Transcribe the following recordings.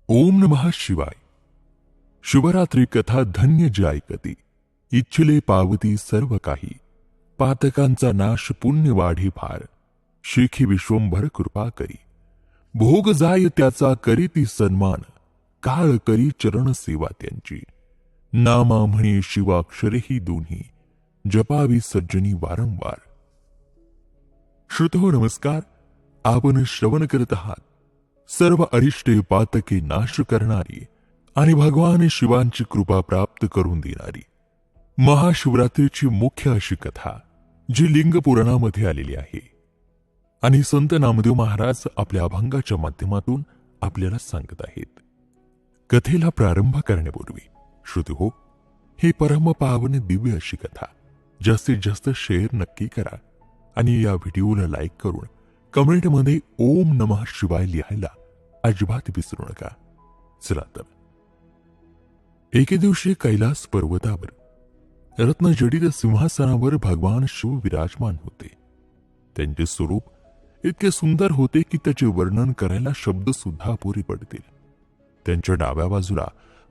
ओम नमः शिवाय. शुभरात्री कथा धन्य जे ऐकती. इच्छिले पावती सर्व काही. पातकांचा नाश पुण्य वाढी फार. शेखी विश्वंभर कृपा करी. भोग जाय त्याचा करीती सन्मान. काळ करी चरण सेवा त्यांची. नामा म्हणे शिवाक्षरेही दोन्ही. जपावी सज्जनी वारंवार. श्रोतो नमस्कार. आपण श्रवण करत आहात सर्व अरिष्टे पातके नाश करणारी आणि भगवान शिवांची कृपा प्राप्त करून देणारी महाशिवरात्रीची मुख्य अशी कथा, जी लिंग पुराणामध्ये आलेली आहे आणि संत नामदेव महाराज आपल्या अभंगाच्या माध्यमातून आपल्याला सांगत आहेत. कथेला प्रारंभ करण्यापूर्वी श्रोते, ही परम पावन दिव्य अशी कथा जास्तीत जास्त शेअर नक्की करा आणि या व्हिडिओला लाईक करून कमेंटमध्ये ओम नमः शिवाय लिहायला अजिबात विसरू नका. चला तर. एके दिवशी कैलास पर्वतावर रत्नजडित सिंहासनावर भगवान शिव विराजमान होते. त्यांचे स्वरूप इतके सुंदर होते की त्याचे वर्णन करायला शब्द सुद्धा अपुरे पडतील. त्यांच्या डाव्या बाजूला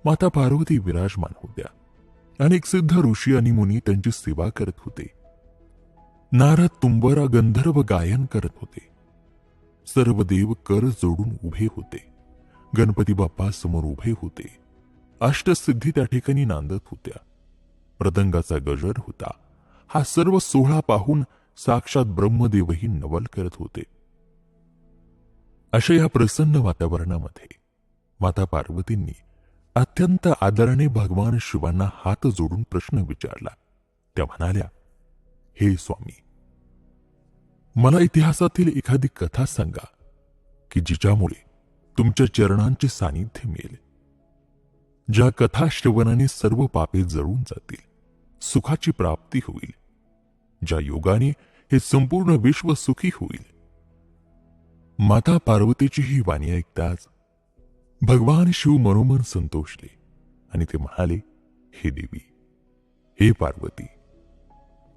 माता पार्वती विराजमान होत्या. अनेक सिद्ध ऋषी आणि मुनी त्यांची सेवा करत होते. नारद तुंबरा गंधर्व गायन करत होते. सर्व देव कर जोडून उभे होते. गणपती बाप्पा समोर उभे होते. अष्टसिद्धी त्या ठिकाणी नांदत होत्या. मृदंगाचा गजर होता. हा सर्व सोहळा पाहून साक्षात ब्रह्मदेवही नवल करत होते. अशा या प्रसन्न वातावरणामध्ये माता पार्वतींनी अत्यंत आदराने भगवान शिवांना हात जोडून प्रश्न विचारला. त्या म्हणाल्या, हे स्वामी, मला इतिहासातील एखादी कथा सांगा की जिच्यामुळे तुमच्या चरणांचे सानिध्य मिळेल. ज्या कथा श्रवणाने सर्व पापे जळून जातील, सुखाची प्राप्ती होईल, ज्या योगाने हे संपूर्ण विश्व सुखी होईल. माता पार्वतीची ही वाणी ऐकताच भगवान शिव मनोमन संतोषले आणि ते म्हणाले, हे देवी, हे पार्वती,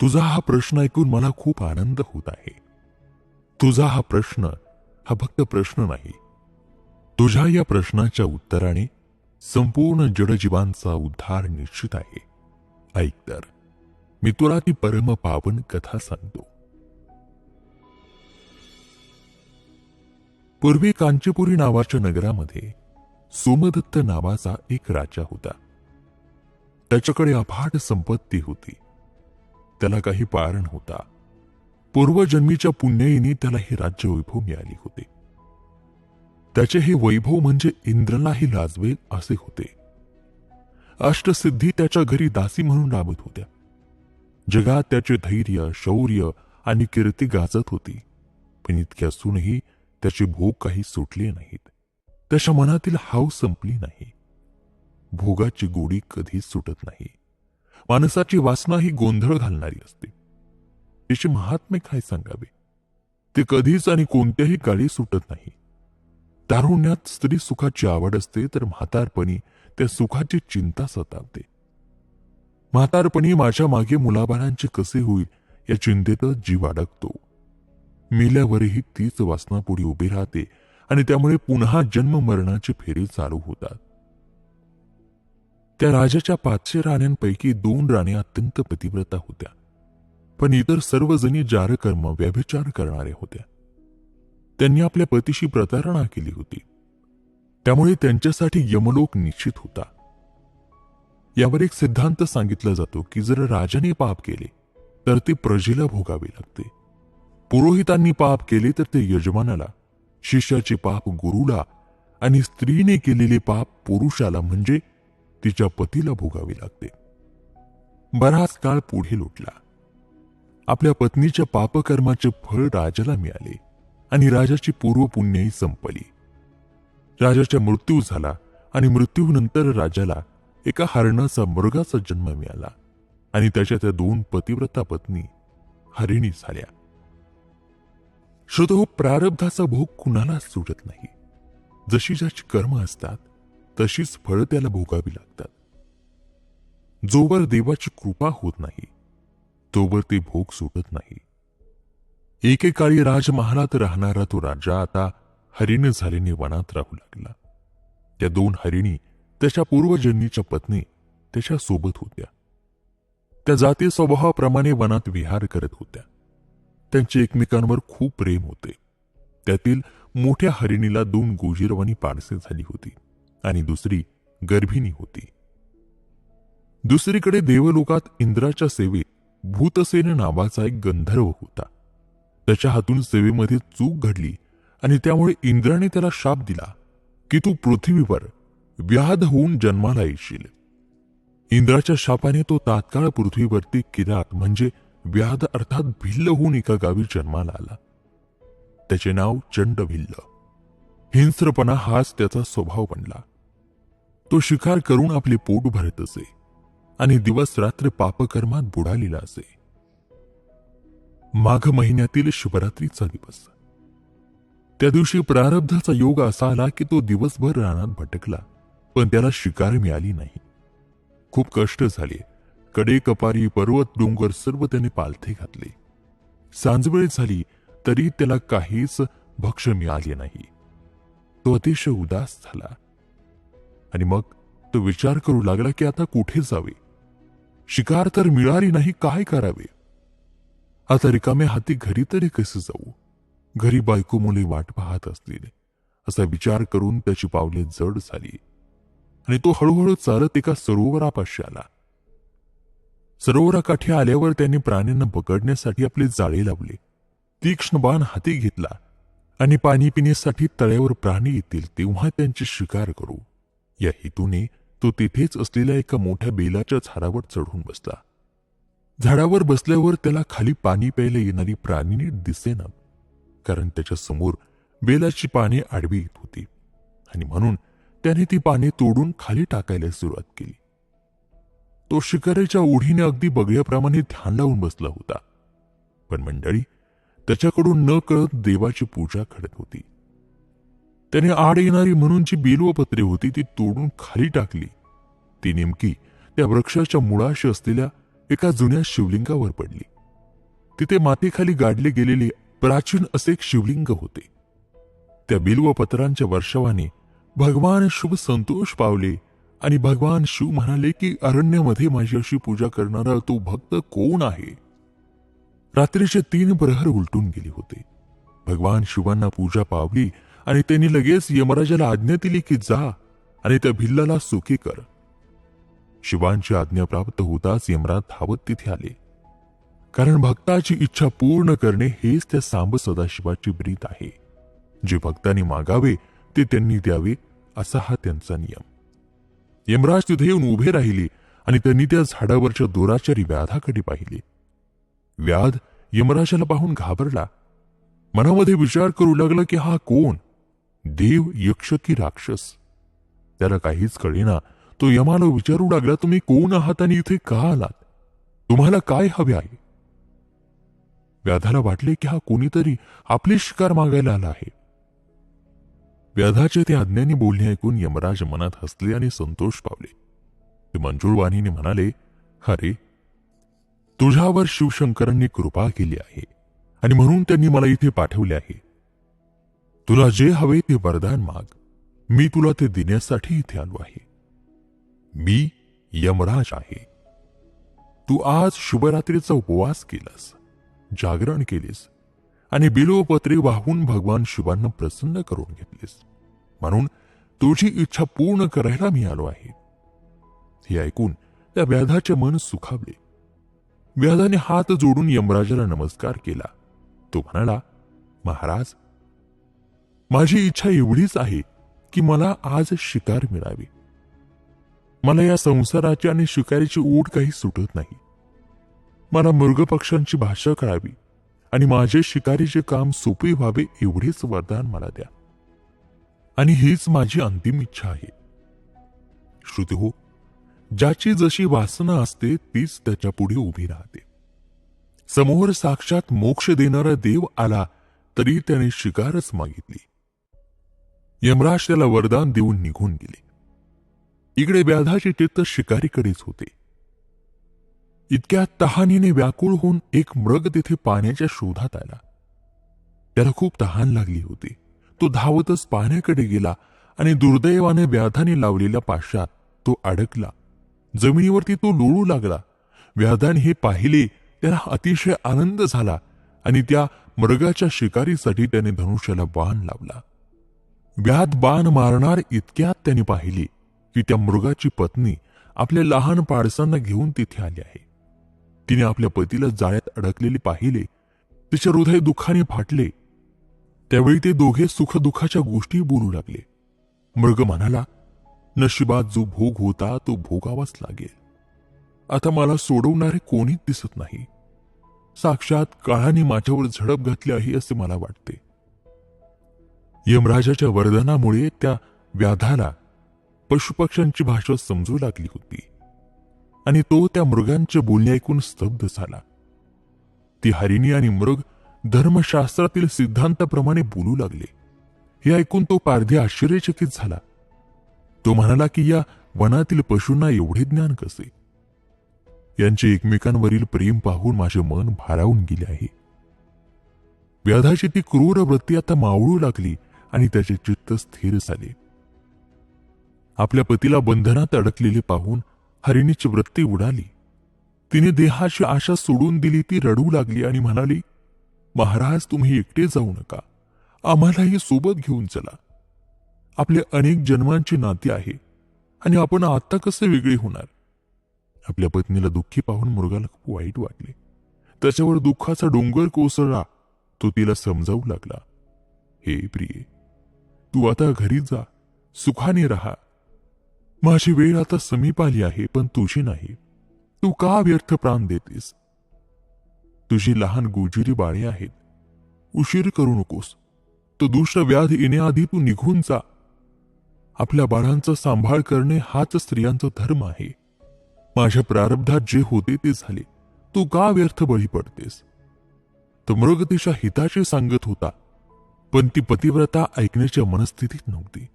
तुझा हा प्रश्न ऐकून मला खूप आनंद होत आहे. तुझा हा प्रश्न हा फक्त प्रश्न नाही. तुझ्या या प्रश्नाच्या उत्तराने संपूर्ण जडजीवांचा उद्धार निश्चित आहे. ऐक तर, मी तुला ती परम पावन कथा सांगतो. पूर्वी कांचीपुरी नावाच्या नगरामध्ये सोमदत्त नावाचा एक राजा होता. त्याच्याकडे अफाट संपत्ती होती. त्याला काही पारण होता. पूर्वजन्मीच्या पुण्याईने त्याला हे राज्य वैभव मिळाले होते. त्याचे हे वैभव म्हणजे इंद्रालाही लाजवेल असे होते. अष्टसिद्धी त्याच्या घरी दासी म्हणून राबत होत्या. जगात त्याचे धैर्य, शौर्य आणि कीर्ती गाजत होती. पण इतके असूनही त्याचे भोग काही सुटले नाहीत. त्याच्या मनातील हाव संपली नाही. भोगाची गोडी कधीच सुटत नाही. माणसाची वासना ही गोंधळ घालणारी असते. तिचे महात्म्य काय सांगावे. ते कधीच आणि कोणत्याही काळी सुटत नाही. तारुण्यात स्त्री सुखाची आवड असते, तर म्हातारपणी त्या सुखाची चिंता सतावते. म्हातारपणी माझ्या मागे मुलाबाळांचे कसे होईल या चिंतेतच जीव अडकतो. मेल्यावरही तीच वासना पुढे उभी राहते आणि त्यामुळे पुन्हा जन्म मरणाची फेरी चालू होतात. त्या राजाच्या 500 राण्यांपैकी 2 राण्या अत्यंत पतिव्रता होत्या. पण इतर सर्वजणी जारकर्म, व्यभिचार करणाऱ्या होत्या. त्यांनी आपल्या पतीशी प्रतारणा केली होती. त्यामुळे त्यांच्यासाठी यमलोक निश्चित होता. यावर एक सिद्धांत सांगितला जातो की जर राजाने पाप केले तर ते प्रजेला भोगावे लागते. पुरोहितांनी पाप केले तर ते यजमानाला, शिष्याचे पाप गुरुला आणि स्त्रीने केलेले पाप पुरुषाला म्हणजे तिच्या पतीला भोगावे लागते. बराच काळ पुढे लोटला. आपल्या पत्नीच्या पापकर्माचे फळ राजाला मिळाले आणि राजाची पूर्वपुण्याई संपली. राजाचा मृत्यू झाला आणि मृत्यूनंतर राजाला एका हरणाचा मृगाचा जन्म मिळाला आणि त्याच्या त्या 2 पतिव्रता पत्नी हरिणी झाल्या. श्रोतो, प्रारब्धाचा भोग कुणालाच सुटत नाही. जशी ज्याची कर्म असतात तशीच फळ त्याला भोगावी लागतात. जोवर देवाची कृपा होत नाही तोवर ते भोग सुटत नाही. एकेकाळी राजमहालात राहणारा तो राजा आता हरिण झाल्याने वनात राहू लागला. त्या 2 हरिणी त्याच्या पूर्वजन्मीच्या पत्नी त्याच्या सोबत होत्या. त्या जाती स्वभावाप्रमाणे वनात विहार करत होत्या. त्यांचे एकमेकांवर खूप प्रेम होते. त्यातील मोठ्या हरिणीला 2 गोजीरवाणी पाडसे झाली होती आणि दुसरी गर्भिणी होती. दुसरीकडे देवलोकात इंद्राच्या सेवेत भूतसेन नावाचा एक गंधर्व होता. त्याच्या हातून सेवेमध्ये चूक घडली आणि त्यामुळे इंद्राने त्याला शाप दिला की तू पृथ्वीवर व्याध होऊन जन्माला येशील. इंद्राच्या शापाने तो तात्काळ पृथ्वीवरती किरात म्हणजे व्याध अर्थात भिल्ल होऊन एका गावी जन्माला आला. त्याचे नाव चंडभिल्ल. हिंस्रपणा हाच त्याचा स्वभाव बनला. तो शिकार करून आपले पोट भरत असे आणि दिवस रात्र पापकर्मात बुडालेला असे. माघ महिन्यातील शिवरात्रीचा दिवस. त्या दिवशी प्रारब्धाचा योग असा आला की तो दिवसभर रानात भटकला, पण त्याला शिकार मिळाली नाही. खूप कष्ट झाले. कडे कपारी पर्वत डोंगर सर्व त्याने पालथे घातले. सांजवेळ झाली तरी त्याला काहीच भक्ष्य मिळाले नाही. तो अतिशय उदास झाला आणि मग तो विचार करू लागला की आता कुठे जावे. शिकार तर मिळाली नाही, काय करावे. आता रिकाम्या हाती घरी तरी कसे जाऊ. घरी बायको मुले वाट पाहत असतील असा विचार करून त्याची पावले जड झाली आणि तो हळूहळू चालत एका सरोवरापाशी आला. सरोवराकाठी आल्यावर त्यांनी प्राण्यांना पकडण्यासाठी आपले जाळे लावले. तीक्ष्ण बाण हाती घेतला आणि पाणी पिण्यासाठी तळ्यावर प्राणी येतील तेव्हा त्यांची शिकार करू या हेतूने तो तिथेच असलेल्या एका मोठ्या बेलाच्या झाडावर चढून बसला. झाडावर बसल्यावर त्याला खाली पाणी प्यायला येणारी प्राणी नीट दिसेना, कारण त्याच्या समोर बेलाची पाने आडवी येत होती आणि म्हणून त्याने ती पाने तोडून खाली टाकायला सुरुवात केली. तो शिकारीच्या ओढीने अगदी बगळ्याप्रमाणे ध्यान लावून बसला होता, पण मंडळी त्याच्याकडून न कळत देवाची पूजा घडत होती. त्याने आड येणारी म्हणून जी बेलवपत्रे होती ती तोडून खाली टाकली. ती नेमकी त्या वृक्षाच्या मुळाशी असलेल्या एका जुन्या शिवलिंगावर पडली. तिथे मातीखाली गाडले गेलेले प्राचीन असे एक शिवलिंग होते. त्या बिल्वपत्रांच्या वर्षावाने भगवान शुभ संतोष पावले आणि भगवान शिव म्हणाले की अरण्यामध्ये माझी अशी पूजा करणारा तो भक्त कोण आहे. रात्रीचे 3 प्रहर उलटून गेले होते. भगवान शिवांना पूजा पावली आणि त्यांनी लगेच यमराजाला आज्ञा दिली की जा आणि त्या भिल्लाला सुखी कर. शिवांची आज्ञा प्राप्त होताच यमराज धावत तिथे आले, कारण भक्ताची इच्छा पूर्ण करणे हेच त्या सांब सदाशिवाची ब्रीद आहे. जे भक्तांनी मागावे ते त्यांनी द्यावे असा हा त्यांचा नियम. यमराज तिथे येऊन उभे राहिले आणि त्यांनी त्या झाडावरच्या दुराचारी व्याधाकडे पाहिले. व्याध यमराजाला पाहून घाबरला. मनामध्ये विचार करू लागला की हा कोण, देव, यक्ष की राक्षस. त्याला काहीच कळेना. तो यमाला विचारू लागला, तुम्ही कोण आहात आणि इथे का आलात, तुम्हाला काय हवे आहे. व्याधाला वाटले की हा कोणीतरी आपली शिकार मागायला आला आहे. व्याधाचे ते आज्ञानी बोलणे ऐकून यमराज मनात हसले आणि संतोष पावले. ते मंजुळवाणीने म्हणाले, अरे तुझ्यावर शिवशंकरांनी कृपा केली आहे आणि म्हणून त्यांनी मला इथे पाठवले आहे. तुला जे हवे ते वरदान माग, मी तुला ते देण्यासाठी इथे आलो आहे. मी यमराज आहे. तू आज शिवरात्रीचा उपवास केलास, जागरण केलेस आणि बिल्वपत्रे वाहून भगवान शिवांना प्रसन्न करून घेतलेस, म्हणून तुझी इच्छा पूर्ण करायला मी आलो आहे. हे ऐकून त्या व्याधाचे मन सुखावले. व्याधाने हात जोडून यमराजाला नमस्कार केला. तो म्हणाला, महाराज, माझी इच्छा एवढीच आहे की मला आज शिकार मिळावी. मला या संसाराची आणि शिकारीची ओढ काही सुटत नाही. मला मृगपक्ष्यांची भाषा कळावी आणि माझे शिकारीचे काम सोपे व्हावे एवढेच वरदान मला द्या. आणि हीच माझी अंतिम इच्छा आहे. श्रुतीहो, ज्याची जशी वासना असते तीच त्याच्या पुढे उभी राहते. समोर साक्षात मोक्ष देणारा देव आला तरी त्याने शिकारच मागितली. यमराज त्याला वरदान देऊन निघून गेले. इकडे व्याधाचे चित्त शिकारीकडेच होते. इतक्या तहानीने व्याकुळ होऊन एक मृग तिथे पाण्याच्या शोधात आला. त्याला खूप तहान लागली होती. तो धावतच पाण्याकडे गेला आणि दुर्दैवाने व्याधाने लावलेल्या पाशात तो अडकला. जमिनीवरती तो लोळू लागला. व्याधाने हे पाहिले. त्याला अतिशय आनंद झाला आणि त्या मृगाच्या शिकारीसाठी त्याने धनुष्याला बाण लावला. व्याध बाण मारणार इतक्यात त्याने पाहिले की त्या मृगाची पत्नी आपल्या लहान पाडसांना घेऊन तिथे आली आहे. तिने आपल्या पतीला जाळ्यात अडकलेले पाहिले. तिचे हृदय दुःखाने फाटले. त्यावेळी ते दोघे सुखदुःखाच्या गोष्टी बोलू लागले. मृग म्हणाला, नशिबात जो भोग होता तो भोगावाच लागेल. आता मला सोडवणारे कोणीच दिसत नाही. साक्षात काळाने माझ्यावर झडप घातली आहे असे मला वाटते. यमराजाच्या वरदानामुळे त्या व्याधाला पशुपक्ष्यांची भाषा समजू लागली होती आणि तो त्या मृगांचे बोलणे ऐकून स्तब्ध झाला. ती हरिणी आणि मृग धर्मशास्त्रातील सिद्धांताप्रमाणे बोलू लागले. हे ऐकून तो पारधी आश्चर्यचकित झाला. तो म्हणाला की या वनातील पशूंना एवढे ज्ञान कसे? यांचे एकमेकांवरील प्रेम पाहून माझे मन भारावून गेले आहे. व्याधाची ती क्रूर वृत्ती आता मावळू लागली आणि त्याचे चित्त स्थिर झाले. आपल्या पतीला बंधनात अडकलेले पाहून हरिणीची वृत्ती उडाली. तिने देहाची आशा सोडून दिली. ती रडू लागली आणि म्हणाली, महाराज तुम्ही एकटे जाऊ नका, आम्हालाही सोबत घेऊन चला. आपले अनेक जन्मांची नाती आहे आणि आपण आता कसे वेगळे होणार? आपल्या पत्नीला दुःखी पाहून मृगाला खूप वाईट वाटले. त्याच्यावर दुःखाचा डोंगर कोसळला. तो तिला समजावू लागला, हे प्रिये, तू आता घरी जा, सुखाने राहा. माझी वेळ आता समीप आली आहे, पण तुझी नाही. तू का व्यर्थ प्राण देतेस? तुझी लहान गुजिरी बाळे आहेत. उशीर करू नकोस. तो दुष्ट व्याध येण्याआधी तू निघून जा. आपल्या बाळांचा सांभाळ करणे हाच स्त्रियांचा धर्म आहे. माझ्या प्रारब्धात जे होते ते झाले. तू का व्यर्थ बळी पडतेस? तो मृग तिच्या हिताचे सांगत होता, पण ती पतिव्रता ऐकण्याच्या मनस्थितीत नव्हती.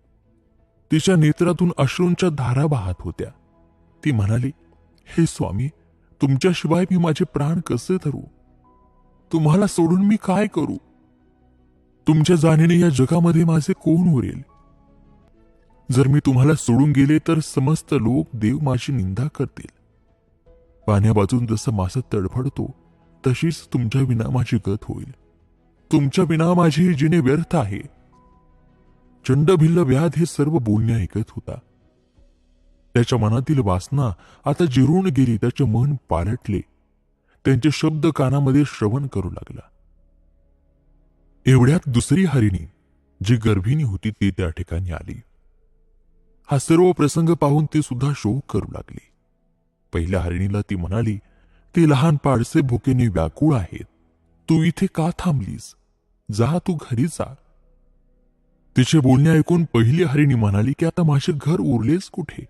तिच्या नेत्रातून अश्रूंच्या धारा वाहत होत्या. ती म्हणाली, हे स्वामी, तुमच्याशिवाय मी माझे प्राण कसे धरू? तुम्हाला सोडून मी काय करू? तुमच्या जाण्याने या जगामध्ये माझे कोण उरेल? जर मी तुम्हाला सोडून गेले तर समस्त लोक देव माझी निंदा करतील. पाण्याबाजून जसं मासा तडफडतो तशीच तुमच्या विना माझी गत होईल. तुमच्या विना माझे जिणे व्यर्थ आहे. चंडभिल्ल व्याध हे सर्व बोलणे ऐकत होता. त्याच्या मनातील वासना आता जिरून गेली. त्याचे मन पालटले. त्यांचे शब्द कानामध्ये श्रवण करू लागला. एवढ्यात दुसरी हरिणी जी गर्भिणी होती ती त्या ठिकाणी आली. हा सर्व प्रसंग पाहून ती सुद्धा शोक करू लागली. पहिल्या हरिणीला ती म्हणाली, ते लहान पाडसे भुकेने व्याकुळ आहेत. तू इथे का थांबलीस? जा, तू घरी जा. तिचे बोलणे ऐकून पहिली हरिणी म्हणाली की आता माझे घर उरलेच कुठे?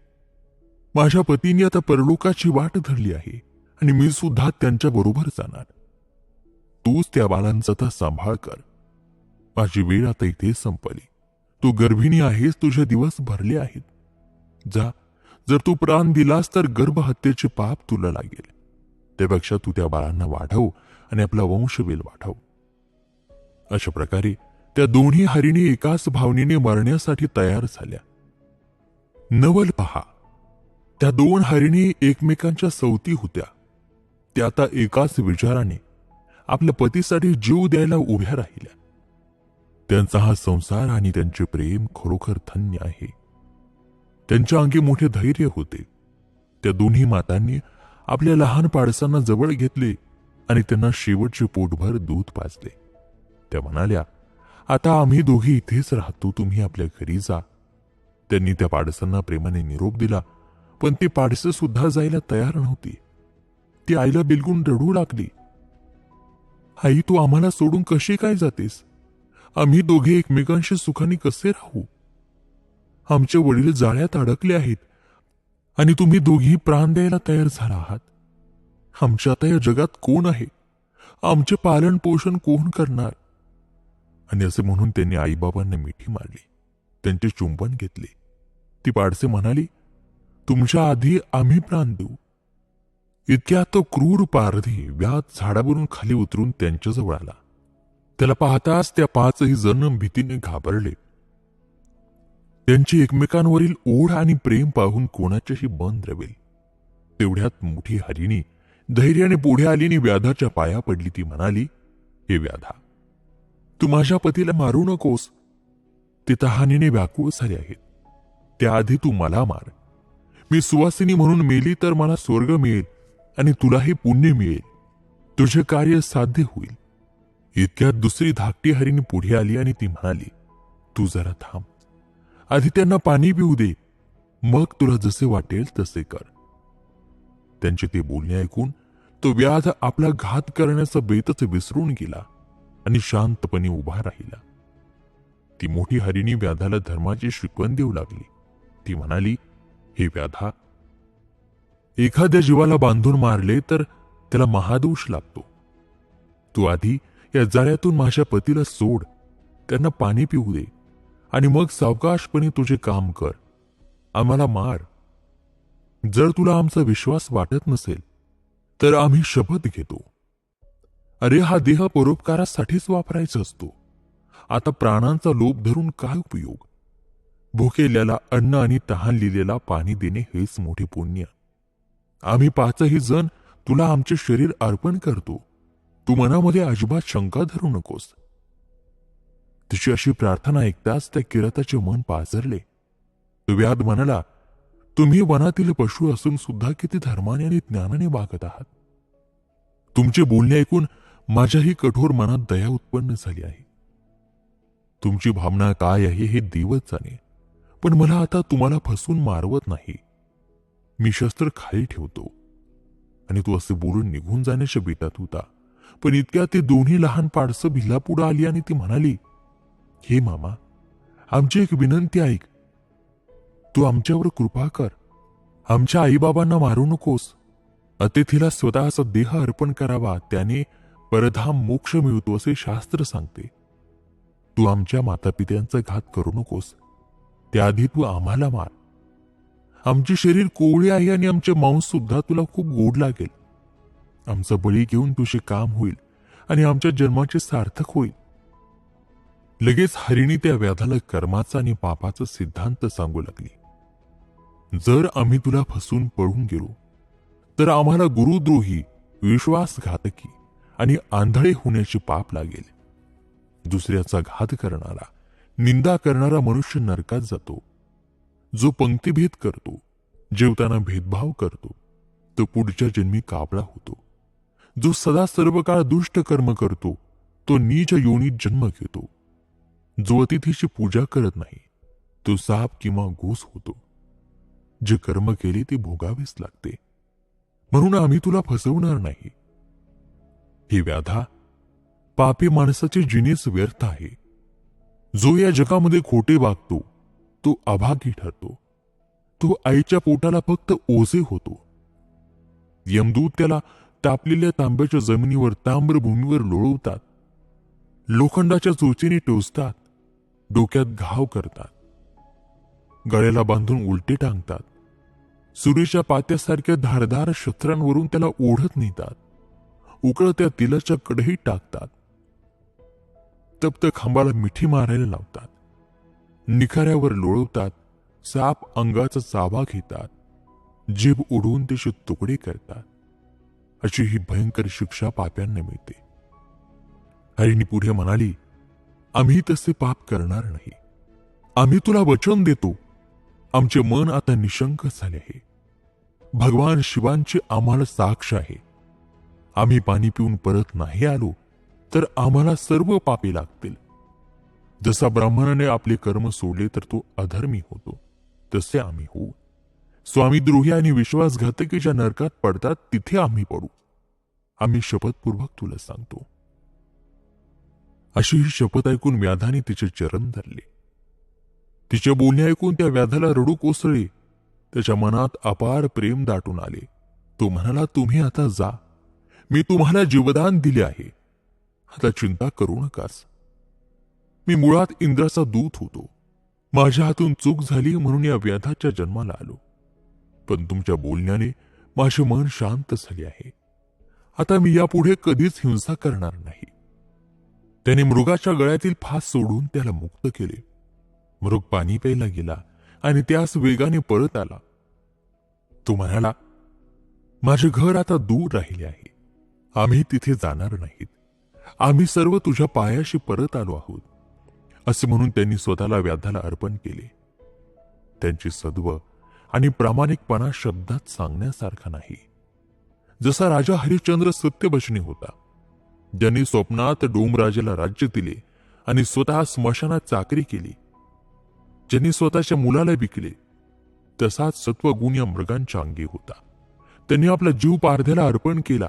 माझ्या पतीने आता परलोकाची वाट धरली आहे आणि मी सुद्धा त्यांच्या बरोबर जाणार. तूच त्या बाळांचा आता सांभाळ कर. माझी वेळ आता इथे संपली. तू गर्भिणी आहेस, तुझे दिवस भरले आहेत. जा, जर तू प्राण दिलास तर गर्भहत्येचे पाप तुला लागेल. त्यापेक्षा तू त्या बाळांना वाढव आणि आपला वंशवेल वाढव. अशा प्रकारे त्या दोन्ही हरिणी एकाच भावनेने मरण्यासाठी तयार झाल्या. नवल पहा, त्या दोन हरिणी एकमेकांच्या सवती होत्या. त्या आता एकाच विचाराने आपल्या पतीसाठी जीव द्यायला उभ्या राहिल्या. त्यांचा हा संसार आणि त्यांचे प्रेम खरोखर धन्य आहे. त्यांच्या अंगी मोठे धैर्य होते. त्या दोन्ही मातांनी आपल्या लहान पाडसांना जवळ घेतले आणि त्यांना शेवटचे पोटभर दूध पाजले. त्या म्हणाल्या, आता आम्ही दोघी इथेच राहतो, तुम्ही आपल्या घरी जा. त्यांनी त्या पाडसांना प्रेमाने निरोप दिला, पण ती पाडसे सुद्धा जायला तयार नव्हती. ती आईला बिलगून रडू लागली. आई, तू आम्हाला सोडून कशी काय जातेस? आम्ही दोघे एकमेकांशी सुखाने कसे राहू? आमचे वडील जाळ्यात अडकले आहेत आणि तुम्ही दोघी प्राण द्यायला तयार झाला आहात. आमच्या आता या जगात कोण आहे? आमचे पालन पोषण कोण करणार? आणि असे म्हणून त्यांनी आईबाबांना मिठी मारली. त्यांचे चुंबन घेतले. ती पाडसे म्हणाली, तुमच्या आधी आम्ही प्राण देऊ. इतक्यात तो क्रूर पारधी व्याध झाडावरून खाली उतरून त्यांच्याजवळ आला. त्याला पाहताच त्या पाचही जण भीतीने घाबरले. त्यांची एकमेकांवरील ओढ आणि प्रेम पाहून कोणाच्याही मन द्रवेल. तेवढ्यात मोठी हरिणी धैर्याने पुढे आली आणि व्याधाच्या पाया पडली. ती म्हणाली, हे व्याधा, तू माझ्या पतीला मारू नकोस. ते तहानेने व्याकुळ झाले आहेत. त्याआधी तू मला मार. मी सुवासिनी म्हणून मेली तर मला स्वर्ग मिळेल आणि तुलाही पुण्य मिळेल. तुझे कार्य साध्य होईल. इतक्यात दुसरी धाकटी हरिणी पुढे आली आणि ती म्हणाली, तू जरा थांब. आधी त्यांना पाणी पिऊ दे, मग तुला जसे वाटेल तसे कर. त्यांचे ते बोलणे ऐकून तो व्याध आपला घात करण्याचा बेतच विसरून गेला आणि शांतपणे उभा राहिला. ती मोठी हरिणी व्याधाला धर्माची शिकवण देऊ लागली. ती म्हणाली, हे व्याधा, एखाद्या जीवाला बांधून मारले तर त्याला महादोष लागतो. तू आधी या जाळ्यातून माझ्या पतीला सोड, त्यांना पाणी पिऊ दे आणि मग सावकाशपणे तुझे काम कर. आम्हाला मार. जर तुला आमचा विश्वास वाटत नसेल तर आम्ही शपथ घेतो. अरे, हा देह परोपकारासाठीच वापरायचा असतो. आता प्राणांचा लोभ धरून काय उपयोग? भुकेल्याला अन्न आणि तहानलेल्याला पाणी देणे हेच मोठे पुण्य. आम्ही पाचही जण तुला आमचे शरीर अर्पण करतो. तू मनामध्ये अजिबात शंका धरू नकोस. तिची अशी प्रार्थना ऐकताच त्या किराताचे मन पाझरले. तो व्याध म्हणाला, तुम्ही वनातील पशु असून सुद्धा किती धर्माने आणि ज्ञानाने वागत आहात. तुमचे बोलणे ऐकून माझ्याही कठोर मनात दया उत्पन्न झाली आहे. तुमची भावना काय आहे हे देवच जाणे, पण मला आता तुम्हाला फसून मारवत नाही. मी शस्त्र खाली ठेवतो. आणि तू असे बोलून निघून जाण्याच्या बेतात होता, पण इतक्या ते दोन्ही लहान पाडसं भिल्लापुढे आली आणि ती म्हणाली, हे मामा, आमची एक विनंती ऐक. तू आमच्यावर कृपा कर. आमच्या आईबाबांना मारू नकोस. अतिथीला स्वतःचा देह अर्पण करावा, त्याने परधाम मोक्ष मिळतो असे शास्त्र सांगते. तू आमच्या मातापित्यांचा घात करू नकोस. त्याआधी तू आम्हाला मार. आमचे शरीर कोवळे आहे आणि आमचे मांस सुद्धा तुला खूप गोड लागेल. आमचा बळी घेऊन तुझे काम होईल आणि आमच्या जन्माचे सार्थक होईल. लगेच हरिणी त्या व्याधाला कर्माचा आणि पापाचा सिद्धांत सांगू लागली. जर आम्ही तुला फसून पळून गेलो तर आम्हाला गुरुद्रोही, विश्वासघातकी आणि आंधळे होण्याचे पाप लागेल. दुसऱ्याचा घात करणारा, निंदा करणारा मनुष्य नरकात जातो. जो पंक्तिभेद करतो, जेवताना भेदभाव करतो, तो पुढच्या जन्मी काबळा होतो. जो सदा सर्व काळ दुष्ट कर्म करतो, तो नीच योनीत जन्म घेतो. जो अतिथीची पूजा करत नाही, तो साप किंवा घूस होतो. जे कर्म केले ते भोगावेच लागते. म्हणून आम्ही तुला फसवणार नाही. हे व्याधा, पापी माणसाचे जिनेच व्यर्थ आहे. जो या जगामध्ये खोटे वागतो तो अभागी ठरतो. तो आईच्या पोटाला फक्त ओझे होतो. यमदूत त्याला तापलेल्या तांब्याच्या जमिनीवर ताम्रभूमीवर लोळवतात. लोखंडाच्या चोचीने टोचतात. डोक्यात घाव करतात. गळ्याला बांधून उलटे टांगतात. सुरीच्या पात्यासारख्या धारदार शस्त्रांवरून त्याला ओढत नेतात. उकळत्या तिलाच्या कढईत टाकतात. तप्त खांबाला मिठी मारायला लावतात. निखाऱ्यावर लोळवतात. साप अंगाचा चावा घेतात. जीभ उडवून त्याचे तुकडे करतात. अशी ही भयंकर शिक्षा पाप्यांना मिळते. हरिणी पुढे म्हणाली, आम्ही तसे पाप करणार नाही. आम्ही तुला वचन देतो. आमचे मन आता निशंक झाले आहे. भगवान शिवांची आम्हाला साक्ष आहे. आम्ही पाणी पिऊन परत नाही आलो तर आम्हाला सर्व पापे लागतील. जसा ब्राह्मणाने आपले कर्म सोडले तर तो अधर्मी होतो, तसे आम्ही होऊ. स्वामीद्रोही आणि विश्वासघातकीच्या नरकात पडतात तिथे आम्ही पडू. आम्ही शपथपूर्वक तुला सांगतो. अशी ही शपथ ऐकून व्याधाने तिचे चरण धरले. तिचे बोलणे ऐकून त्या व्याधाला रडू कोसळले. त्याच्या मनात अपार प्रेम दाटून आले. तो म्हणाला, तुम्ही आता जा. मी तुम्हाला जीवदान दिले आहे. आता चिंता करू नकास. मी मुळात इंद्राचा दूत होतो. माझ्या हातून चूक झाली म्हणून या व्याधाच्या जन्माला आलो. पण तुमच्या बोलण्याने माझे मन शांत झाले आहे. आता मी यापुढे कधीच हिंसा करणार नाही. त्याने मृगाच्या गळ्यातील फास सोडून त्याला मुक्त केले. मृग पाणी प्यायला गेला आणि त्यास वेगाने परत आला. तो म्हणाला, माझे घर आता दूर राहिले आहे. आम्ही तिथे जाणार नाहीत. आम्ही सर्व तुझ्या पायाशी परत आलो आहोत. असे म्हणून त्यांनी स्वतःला व्याधाला अर्पण केले. त्यांची सद्व आणि प्रामाणिकपणा शब्दात सांगण्यासारखा नाही. जसा राजा हरिश्चंद्र सत्यवचनी होता, ज्यांनी स्वप्नात डोमराजाला राज्य दिले आणि स्वतः स्मशानात चाकरी केली, ज्यांनी स्वतःच्या मुलाला विकले, तसाच सत्वगुण या मृगांच्या अंगी होता. त्यांनी आपला जीव पारध्याला अर्पण केला.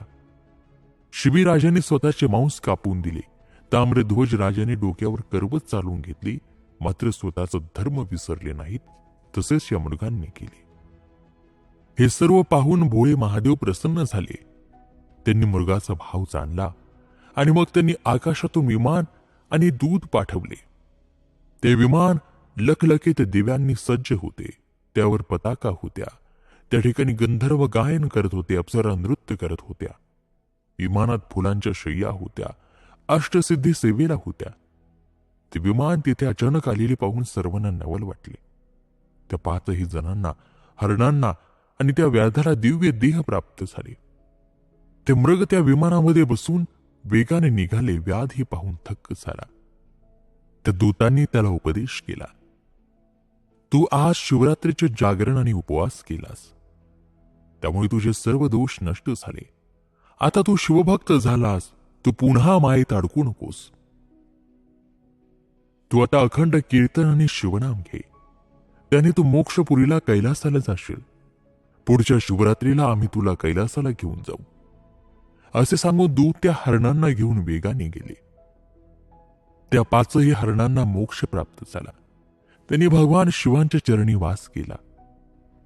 शिबीराजाने स्वतःचे मांस कापून दिले. ताम्रध्वज राजाने डोक्यावर करवत चालवून घेतली, मात्र स्वतःचा धर्म विसरले नाहीत. तसेच या मृगांनी केले. हे सर्व पाहून भोळे महादेव प्रसन्न झाले. त्यांनी मृगाचा भाव जाणला आणि मग त्यांनी आकाशातून विमान आणि दूत पाठवले. ते विमान लखलखीत दिव्यांनी सज्ज होते. त्यावर पताका होत्या. त्या ठिकाणी गंधर्व गायन करत होते, अप्सरा नृत्य करत होत्या. विमानात फुलांच्या शय्या होत्या, अष्टसिद्धी सेवेला होत्या. ते विमान तिथे अचानक आलेले पाहून सर्वांना नवल वाटले. त्या 5ही जणांना, हरणांना आणि त्या व्याधाला दिव्य देह प्राप्त झाले. ते मृग त्या विमानामध्ये बसून वेगाने निघाले. व्याध ही पाहून थक्क झाला. त्या दूतांनी त्याला उपदेश केला, तू आज शिवरात्रीचे जागरण आणि उपवास केलास, त्यामुळे तुझे सर्व दोष नष्ट झाले. आता तू शिवभक्त झालास. तू पुन्हा मायेत अडकू नकोस. तू आता अखंड कीर्तन आणि शिवनाम घे. त्याने तू मोक्षपुरीला कैलासाला जाशील. पुढच्या शिवरात्रीला आम्ही तुला कैलासाला घेऊन जाऊ. असे सांगून दूत त्या हरणांना घेऊन वेगाने गेले. त्या 5ही हरणांना मोक्ष प्राप्त झाला. त्यांनी भगवान शिवांच्या चरणी वास केला.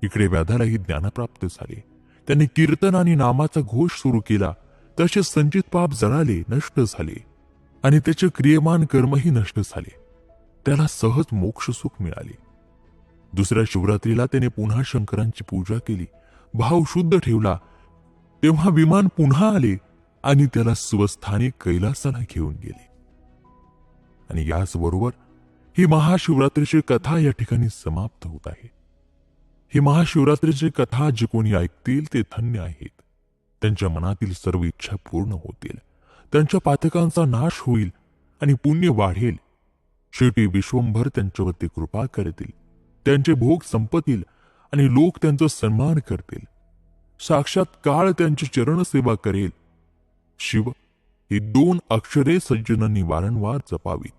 इकडे व्याधालाही ज्ञान प्राप्त झाले. त्यांनी कीर्तन आणि नामाचा घोष सुरू केला. तसे संचित पाप जळाले, नष्ट झाले आणि त्याचे क्रियमान कर्मही नष्ट झाले. त्याला सहज मोक्ष सुख मिळाले. दुसऱ्या शिवरात्रीला त्याने पुन्हा शंकरांची पूजा केली. भाव शुद्ध ठेवला. तेव्हा विमान पुन्हा आले आणि त्याला स्वस्थानी कैलासाला घेऊन गेले. आणि याचबरोबर ही महाशिवरात्रीची कथा या ठिकाणी समाप्त होत आहे. ही महाशिवरात्रीची कथा जे कोणी ऐकतील ते धन्य आहेत. त्यांच्या मनातील सर्व इच्छा पूर्ण होतील. त्यांच्या पातकांचा नाश होईल आणि पुण्य वाढेल. शेवटी विश्वंभर त्यांच्यावरती कृपा करतील. त्यांचे भोग संपतील आणि लोक त्यांचा सन्मान करतील. साक्षात काळ त्यांची चरणसेवा करेल. शिव ही 2 अक्षरे सज्जनांनी वारंवार जपावीत.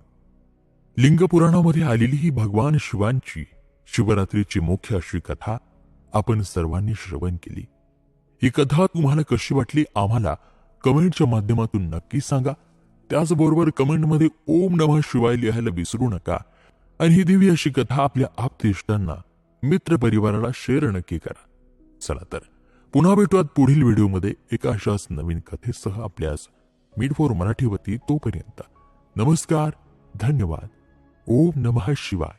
लिंगपुराणामध्ये आलेली ही भगवान शिवांची शिवरात्रीची मुख्य अशी कथा आपण सर्वांनी श्रवण केली. ही कथा तुम्हाला कशी वाटली आम्हाला कमेंटच्या माध्यमातून नक्की सांगा. त्याचबरोबर कमेंटमध्ये ओम नमः शिवाय लिहायला विसरू नका. आणि ही दिव्य अशी कथा आपल्या आप्तेष्टांना, मित्र परिवाराला शेअर नक्की करा. चला तर पुन्हा भेटूयात पुढील व्हिडिओमध्ये एका अशाच नवीन कथेसह आपल्यास मीट फॉर मराठीवरती. तोपर्यंत नमस्कार, धन्यवाद. ओम नमः शिवाय.